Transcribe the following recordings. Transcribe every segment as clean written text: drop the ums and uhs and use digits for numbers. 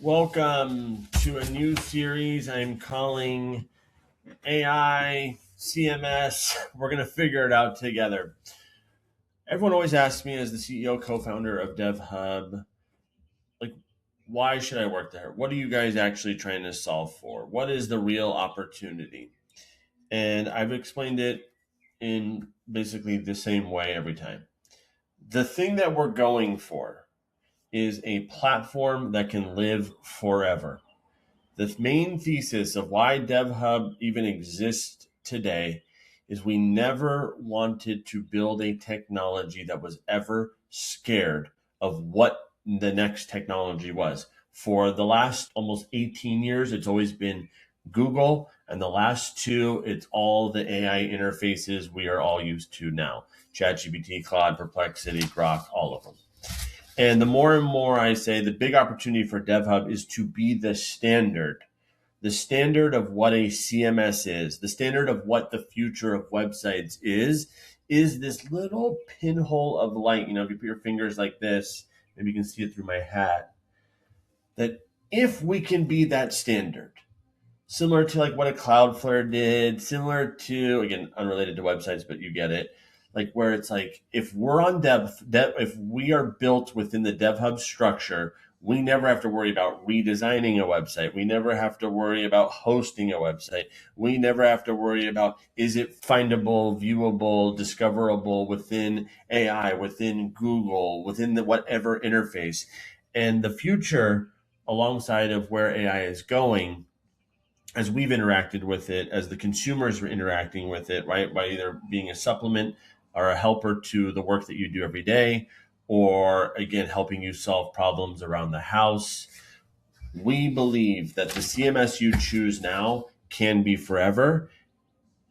Welcome to a new series I'm calling AI CMS. We're going to figure it out together. Everyone always asks me, as the CEO co-founder of DevHub, like, why should I work there? What are you guys actually trying to solve for? What is the real opportunity? And I've explained it in basically the same way every time. The thing that we're going for is a platform that can live forever. The main thesis of why DevHub even exists today is we never wanted to build a technology that was ever scared of what the next technology was. For the last almost 18 years, it's always been Google, and the last two, it's all the AI interfaces we are all used to now. ChatGPT, Claude, Perplexity, Grok, all of them. And the more and more I say, the big opportunity for DevHub is to be the standard of what a CMS is, the standard of what the future of websites is this little pinhole of light. If you put your fingers like this, maybe you can see it through my hat, that if we can be that standard, similar to like what a Cloudflare did, similar to, again, unrelated to websites, but you get it, like where it's like, if we're on if we are built within the DevHub structure, we never have to worry about redesigning a website. We never have to worry about hosting a website. We never have to worry about, is it findable, viewable, discoverable within AI, within Google, within the whatever interface. And the future, alongside of where AI is going, as we've interacted with it, as the consumers were interacting with it, right, by either being a supplement or a helper to the work that you do every day, or again, helping you solve problems around the house. We believe that the CMS you choose now can be forever,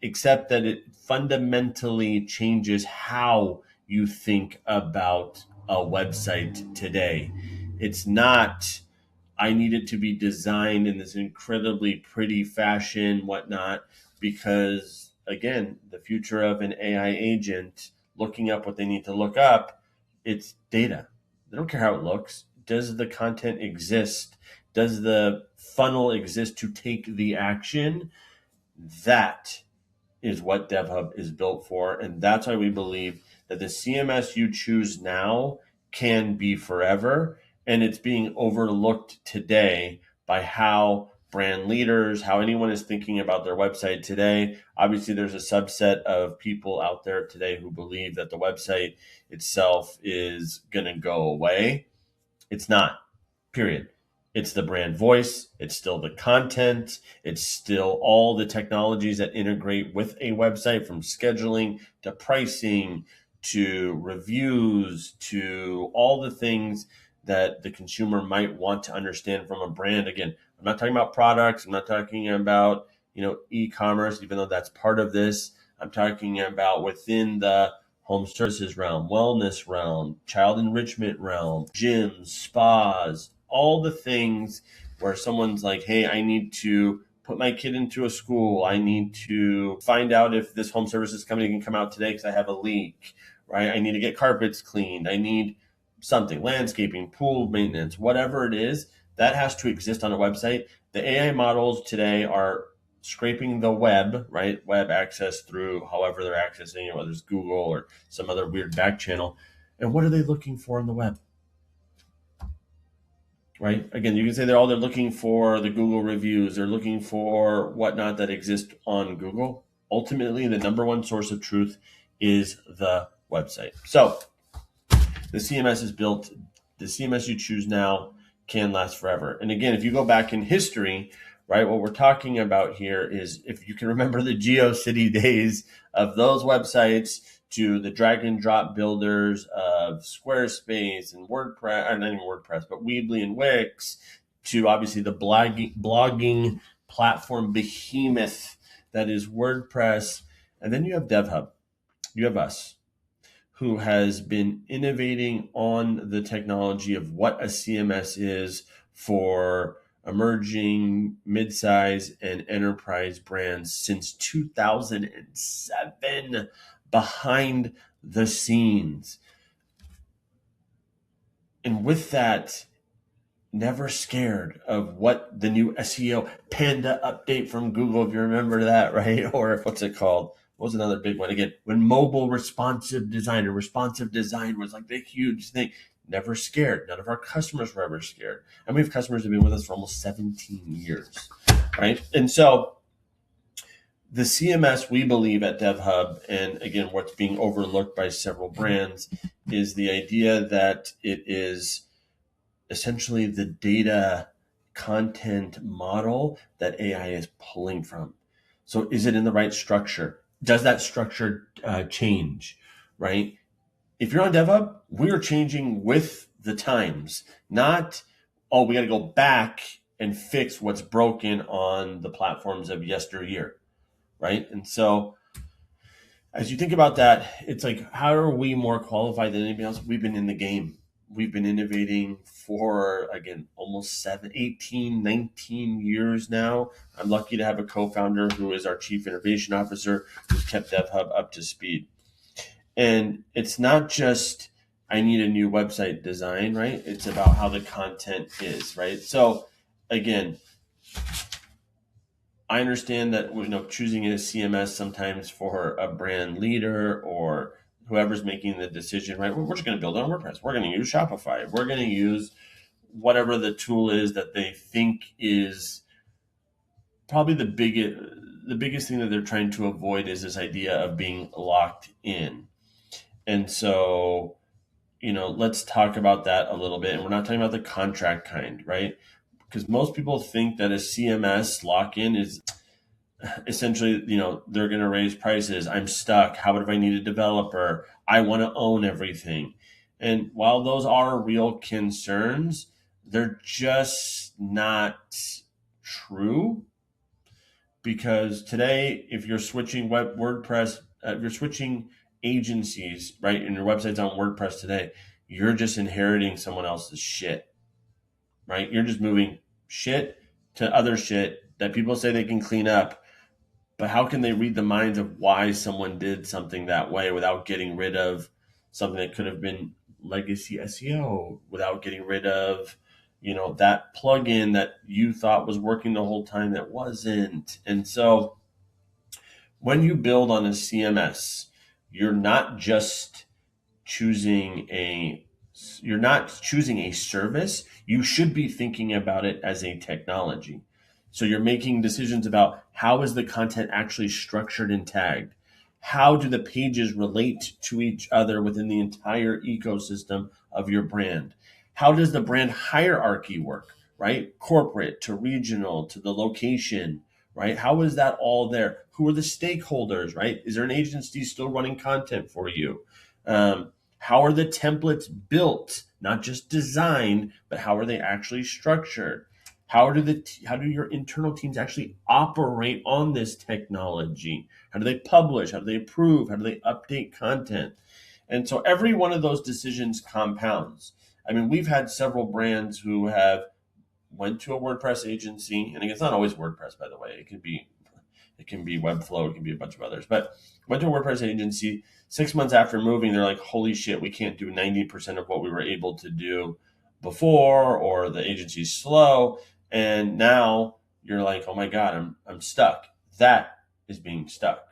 except that it fundamentally changes how you think about a website today. It's not, I need it to be designed in this incredibly pretty fashion, whatnot, because again, the future of an AI agent looking up what they need to look up, it's data. They don't care how it looks. Does the content exist? Does the funnel exist to take the action? That is what DevHub is built for. And that's why we believe that the CMS you choose now can be forever. And it's being overlooked today by how brand leaders, how anyone is thinking about their website today. Obviously, there's a subset of people out there today who believe that the website itself is going to go away. It's not, period. It's the brand voice. It's still the content. It's still all the technologies that integrate with a website, from scheduling to pricing to reviews to all the things that the consumer might want to understand from a brand. Again, I'm not talking about products. I'm not talking about, e-commerce, even though that's part of this. I'm talking about within the home services realm, wellness realm, child enrichment realm, gyms, spas, all the things where someone's like, hey, I need to put my kid into a school. I need to find out if this home services company can come out today because I have a leak, right? I need to get carpets cleaned. I need something, landscaping, pool maintenance, whatever it is, that has to exist on a website. The AI models today are scraping the web, right? Web access through however they're accessing it, whether it's Google or some other weird back channel. And what are they looking for on the web? Right? Again, you can say they're looking for the Google reviews. They're looking for whatnot that exists on Google. Ultimately, the number one source of truth is the website. So the CMS is built. The CMS you choose now can last forever. And again, if you go back in history, right, what we're talking about here is, if you can remember the GeoCity days of those websites, to the drag and drop builders of Squarespace and WordPress, or not even WordPress, but Weebly and Wix, to obviously the blogging platform behemoth that is WordPress. And then you have DevHub. You have us, who has been innovating on the technology of what a CMS is for emerging mid-size and enterprise brands since 2007, behind the scenes. And with that, never scared of what the new SEO Panda update from Google, if you remember that, right? Or what's it called? What was another big one? Again, when mobile responsive design or responsive design was like the huge thing. Never scared. None of our customers were ever scared. And we have customers who have been with us for almost 17 years, right? And so the CMS, we believe at DevHub, and again, what's being overlooked by several brands, is the idea that it is essentially the data content model that AI is pulling from. So is it in the right structure? Does that structure change, right? If you're on DevHub, we are changing with the times, not, oh, we got to go back and fix what's broken on the platforms of yesteryear, right? And so as you think about that, it's like, how are we more qualified than anybody else? We've been in the game. We've been innovating for, again, almost 18, 19 years now. I'm lucky to have a co-founder who is our chief innovation officer who's kept DevHub up to speed. And it's not just, I need a new website design, right? It's about how the content is, right? So again, I understand that choosing a CMS sometimes for a brand leader or whoever's making the decision, right? We're just going to build on WordPress. We're going to use Shopify. We're going to use whatever the tool is that they think is probably the biggest thing that they're trying to avoid is this idea of being locked in. And so, let's talk about that a little bit. And we're not talking about the contract kind, right? Because most people think that a CMS lock-in is essentially, they're going to raise prices. I'm stuck. How about if I need a developer? I want to own everything. And while those are real concerns, they're just not true. Because today, if you're switching WordPress, if you're switching agencies, right, and your website's on WordPress today, you're just inheriting someone else's shit, right? You're just moving shit to other shit that people say they can clean up. But how can they read the minds of why someone did something that way without getting rid of something that could have been legacy SEO, without getting rid of, that plugin that you thought was working the whole time that wasn't? And so when you build on a CMS, you're not just choosing a service. You should be thinking about it as a technology. So you're making decisions about how is the content actually structured and tagged? How do the pages relate to each other within the entire ecosystem of your brand? How does the brand hierarchy work, right? Corporate to regional to the location, right? How is that all there? Who are the stakeholders, right? Is there an agency still running content for you? How are the templates built? Not just designed, but how are they actually structured? How do your internal teams actually operate on this technology? How do they publish? How do they approve? How do they update content? And so every one of those decisions compounds. I mean, we've had several brands who have went to a WordPress agency, and it's not always WordPress, by the way. It can be Webflow, it can be a bunch of others, but went to a WordPress agency. 6 months after moving, they're like, holy shit, we can't do 90% of what we were able to do before, or the agency's slow. And now you're like, oh my God, I'm stuck. That is being stuck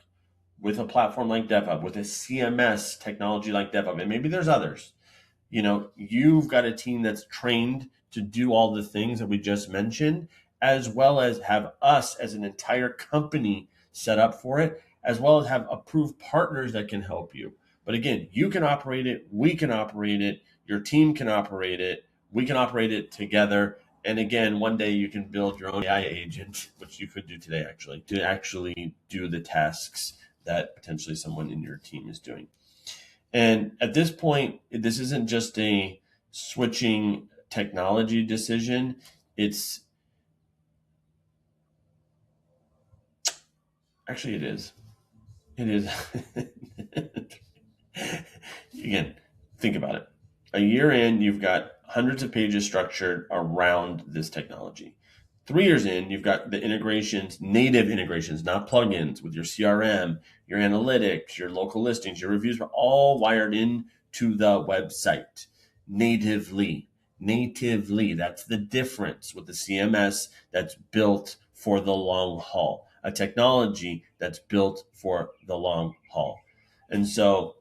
with a platform like DevHub, with a CMS technology like DevHub, and maybe there's others. You've got a team that's trained to do all the things that we just mentioned, as well as have us as an entire company set up for it, as well as have approved partners that can help you. But again, you can operate it, we can operate it, your team can operate it, we can operate it together. And again, one day you can build your own AI agent, which you could do today actually, to actually do the tasks that potentially someone in your team is doing. And at this point, this isn't just a switching technology decision. It is. It is. Again, think about it. A year in, you've got hundreds of pages structured around this technology. 3 years in, you've got the integrations, native integrations, not plugins, with your CRM, your analytics, your local listings, your reviews are all wired in to the website natively. natively. That's the difference with the CMS that's built for the long haul, a technology that's built for the long haul. And so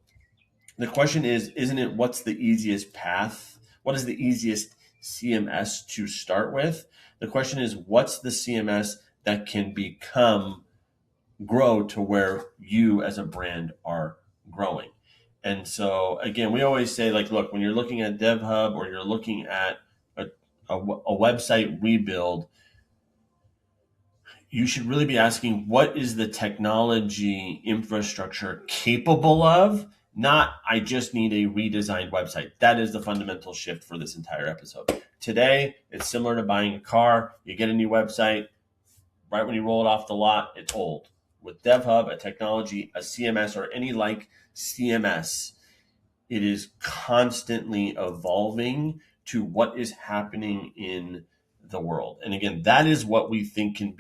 the question is, isn't it what's the easiest path? What is the easiest CMS to start with? The question is, what's the CMS that can grow to where you as a brand are growing? And so again, we always say, like, look, when you're looking at DevHub or you're looking at a website rebuild, you should really be asking, what is the technology infrastructure capable of? Not, I just need a redesigned website. That is the fundamental shift for this entire episode. Today, it's similar to buying a car. You get a new website, right when you roll it off the lot, it's old. With DevHub, a technology, a CMS, or any like CMS, it is constantly evolving to what is happening in the world. And again, that is what we think can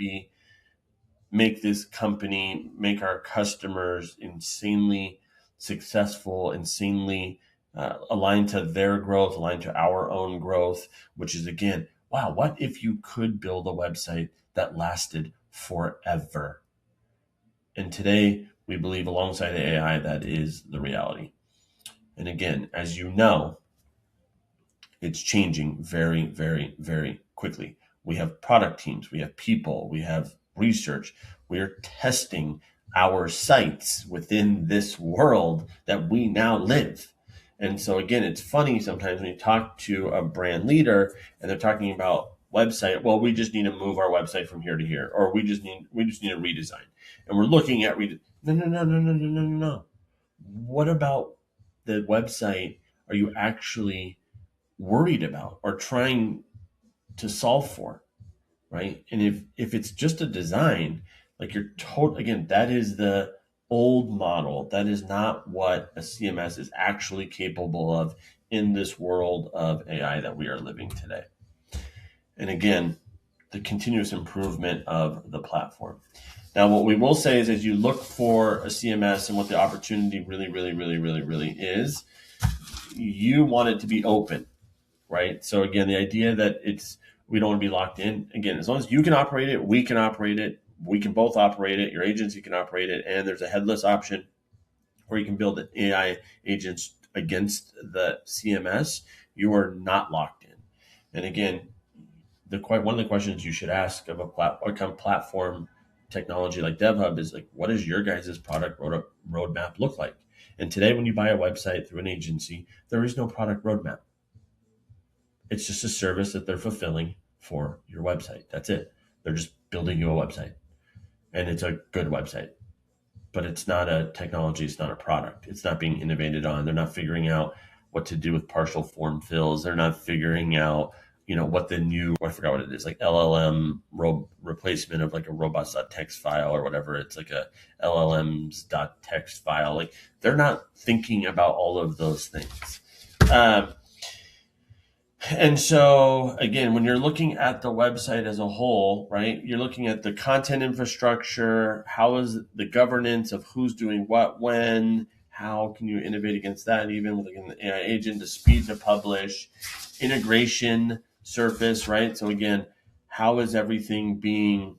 make this company, make our customers insanely successful, insanely aligned to their growth, aligned to our own growth, which is, again, wow, what if you could build a website that lasted forever? And today, we believe alongside AI, that is the reality. And again, as you know, it's changing very, very, very quickly. We have product teams, we have people, we have research. We're testing our sites within this world that we now live. And so again, it's funny sometimes when you talk to a brand leader and they're talking about website, well, we just need to move our website from here to here, or we just need a redesign. And we're looking at no. What about the website are you actually worried about or trying to solve for, right? And if it's just a design, like again, that is the old model. That is not what a CMS is actually capable of in this world of AI that we are living today. And again, the continuous improvement of the platform. Now, what we will say is, as you look for a CMS and what the opportunity really is, you want it to be open, right? So again, the idea that we don't want to be locked in. Again, as long as you can operate it, we can operate it. We can both operate it. Your agency can operate it. And there's a headless option where you can build an AI agents against the CMS. You are not locked in. And again, one of the questions you should ask of a platform technology like DevHub is, like, what does your guys' product roadmap look like? And today, when you buy a website through an agency, there is no product roadmap. It's just a service that they're fulfilling for your website. That's it. They're just building you a website, and it's a good website, but it's not a technology. It's not a product. It's not being innovated on. They're not figuring out what to do with partial form fills. They're not figuring out, what the new, I forgot what it is, like LLM replacement of like a robots.txt file or whatever. It's like a LLMs.txt file. Like, they're not thinking about all of those things. And so, again, when you're looking at the website as a whole, right, you're looking at the content infrastructure. How is the governance of who's doing what, when, how can you innovate against that, even with, again, the AI agent, the speed to publish, integration surface, right? So again, how is everything being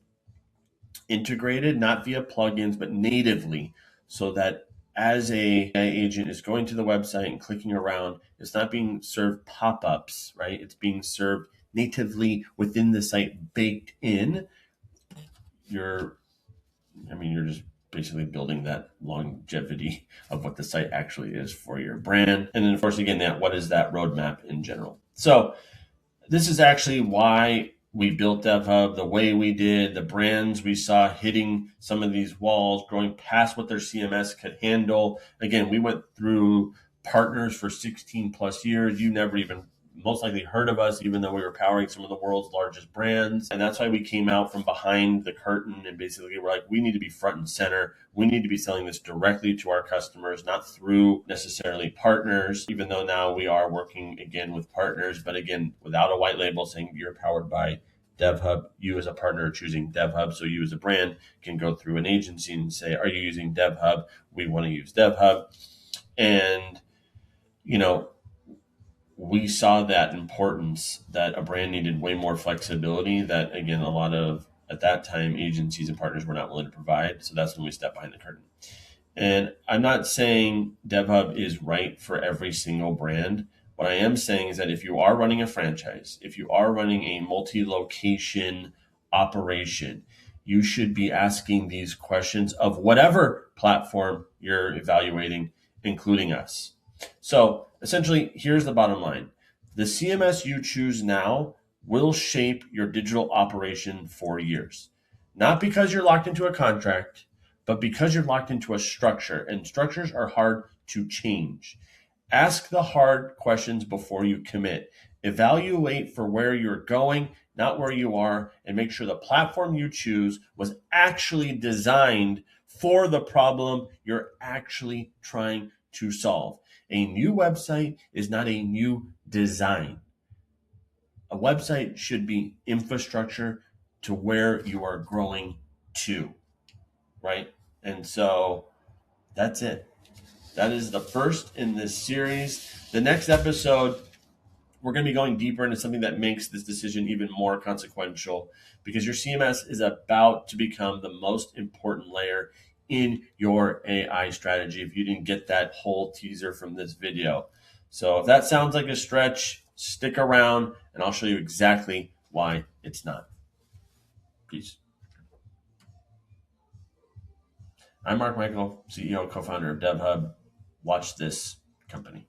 integrated, not via plugins, but natively, so that as a AI agent is going to the website and clicking around, it's not being served pop-ups, right? It's being served natively within the site, baked in. You're just basically building that longevity of what the site actually is for your brand. And then, of course, again, what is that roadmap in general? So this is actually why we built DevHub the way we did. The brands we saw hitting some of these walls, growing past what their CMS could handle. Again, we went through partners for 16 plus years. You never even most likely heard of us, even though we were powering some of the world's largest brands. And that's why we came out from behind the curtain and basically we're like, we need to be front and center. We need to be selling this directly to our customers, not through necessarily partners, even though now we are working again with partners. But again, without a white label saying you're powered by DevHub, you as a partner are choosing DevHub. So you as a brand can go through an agency and say, are you using DevHub? We want to use DevHub. And, we saw that importance that a brand needed way more flexibility that, again, a lot of, at that time, agencies and partners were not willing to provide. So that's when we stepped behind the curtain. And I'm not saying DevHub is right for every single brand. What I am saying is that if you are running a franchise, if you are running a multi-location operation, you should be asking these questions of whatever platform you're evaluating, including us. So essentially, here's the bottom line. The CMS you choose now will shape your digital operation for years. Not because you're locked into a contract, but because you're locked into a structure, and structures are hard to change. Ask the hard questions before you commit. Evaluate for where you're going, not where you are, and make sure the platform you choose was actually designed for the problem you're actually trying to solve. A new website is not a new design. A website should be infrastructure to where you are growing to, right? And so that's it. That is the first in this series. The next episode, we're going to be going deeper into something that makes this decision even more consequential, because your CMS is about to become the most important layer in your AI strategy, if you didn't get that whole teaser from this video. So if that sounds like a stretch, stick around and I'll show you exactly why it's not. Peace. I'm Mark Michael, CEO, co-founder of DevHub. Watch this company.